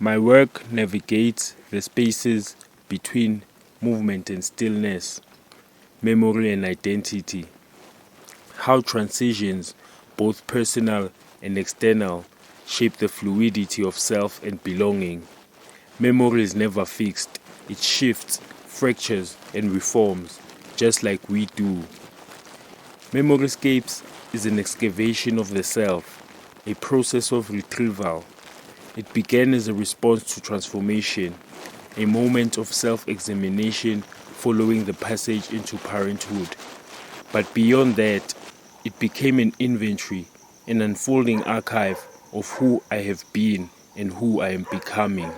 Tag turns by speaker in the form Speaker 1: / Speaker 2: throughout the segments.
Speaker 1: My work navigates the spaces between movement and stillness, memory and identity, how transitions, both personal and external, shape the fluidity of self and belonging. Memory is never fixed, it shifts, fractures, and reforms, just like we do. Memoryscapes is an excavation of the self, a process of retrieval. It began as a response to transformation, a moment of self-examination following the passage into parenthood. But beyond that, it became an inventory, an unfolding archive of who I have been and who I am becoming.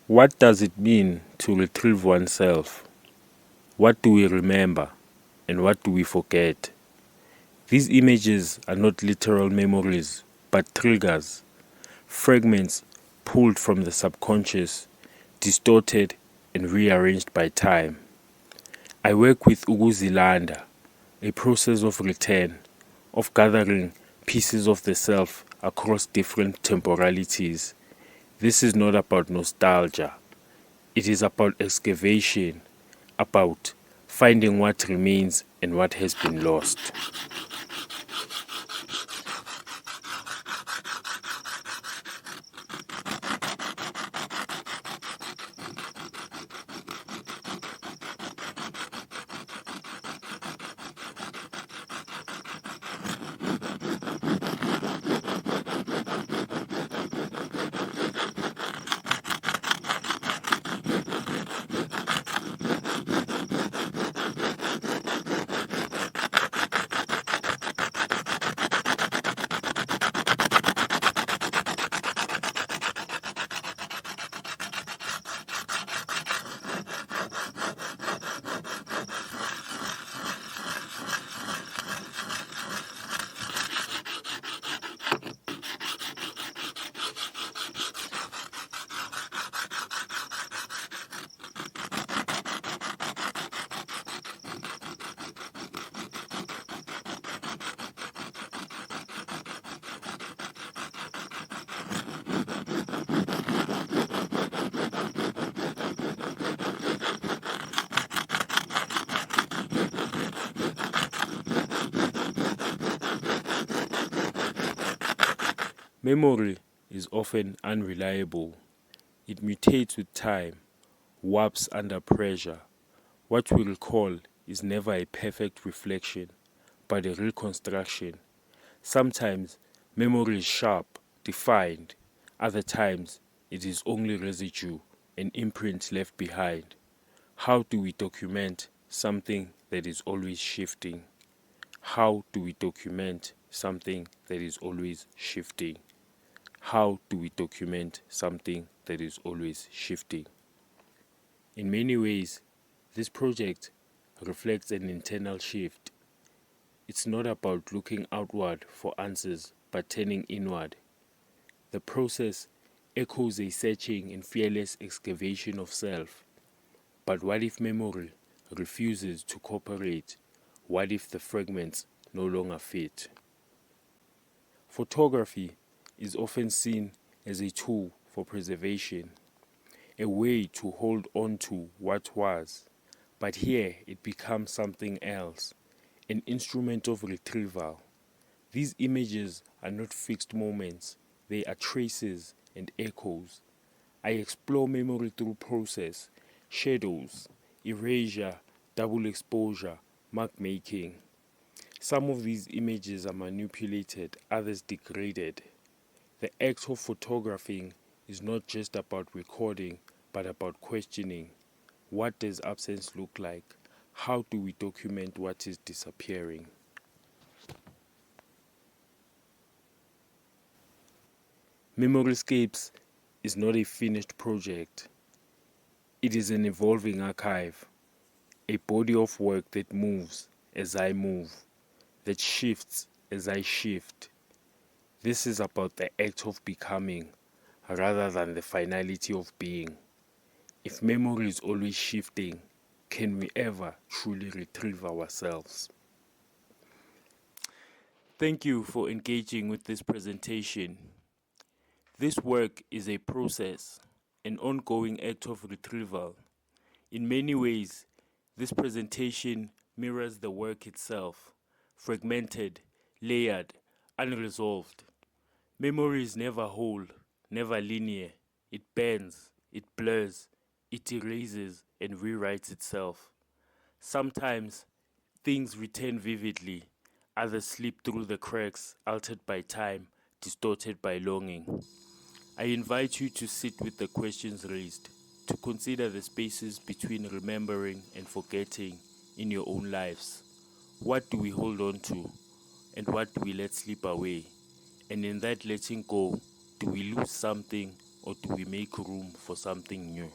Speaker 1: What does it mean to retrieve oneself? What do we remember and what do we forget? These images are not literal memories, but triggers, fragments pulled from the subconscious, distorted and rearranged by time. I work with ukuzilanda, a process of return, of gathering pieces of the self across different temporalities. This is not about nostalgia. It is about excavation, about finding what remains and what has been lost. Memory is often unreliable. It mutates with time, warps under pressure. What we recall is never a perfect reflection, but a reconstruction. Sometimes memory is sharp, defined. Other times it is only residue, an imprint left behind. How do we document something that is always shifting? How do we document something that is always shifting? How do we document something that is always shifting? In many ways, this project reflects an internal shift. It's not about looking outward for answers, but turning inward. The process echoes a searching and fearless excavation of self. But what if memory refuses to cooperate? What if the fragments no longer fit? Photography is often seen as a tool for preservation, a way to hold on to what was. But here it becomes something else, an instrument of retrieval. These images are not fixed moments, they are traces and echoes. I explore memory through process, shadows, erasure, double exposure, mark making. Some of these images are manipulated, others degraded. The act of photographing is not just about recording, but about questioning. What does absence look like? How do we document what is disappearing? Memoryscapes is not a finished project. It is an evolving archive, a body of work that moves as I move, that shifts as I shift. This is about the act of becoming rather than the finality of being. If memory is always shifting, can we ever truly retrieve ourselves? Thank you for engaging with this presentation. This work is a process, an ongoing act of retrieval. In many ways, this presentation mirrors the work itself, fragmented, layered, unresolved. Memory is never whole, never linear. It bends, it blurs, it erases and rewrites itself. Sometimes things return vividly, others slip through the cracks, altered by time, distorted by longing. I invite you to sit with the questions raised, to consider the spaces between remembering and forgetting in your own lives. What do we hold on to, and what do we let slip away? And in that letting go, do we lose something or do we make room for something new?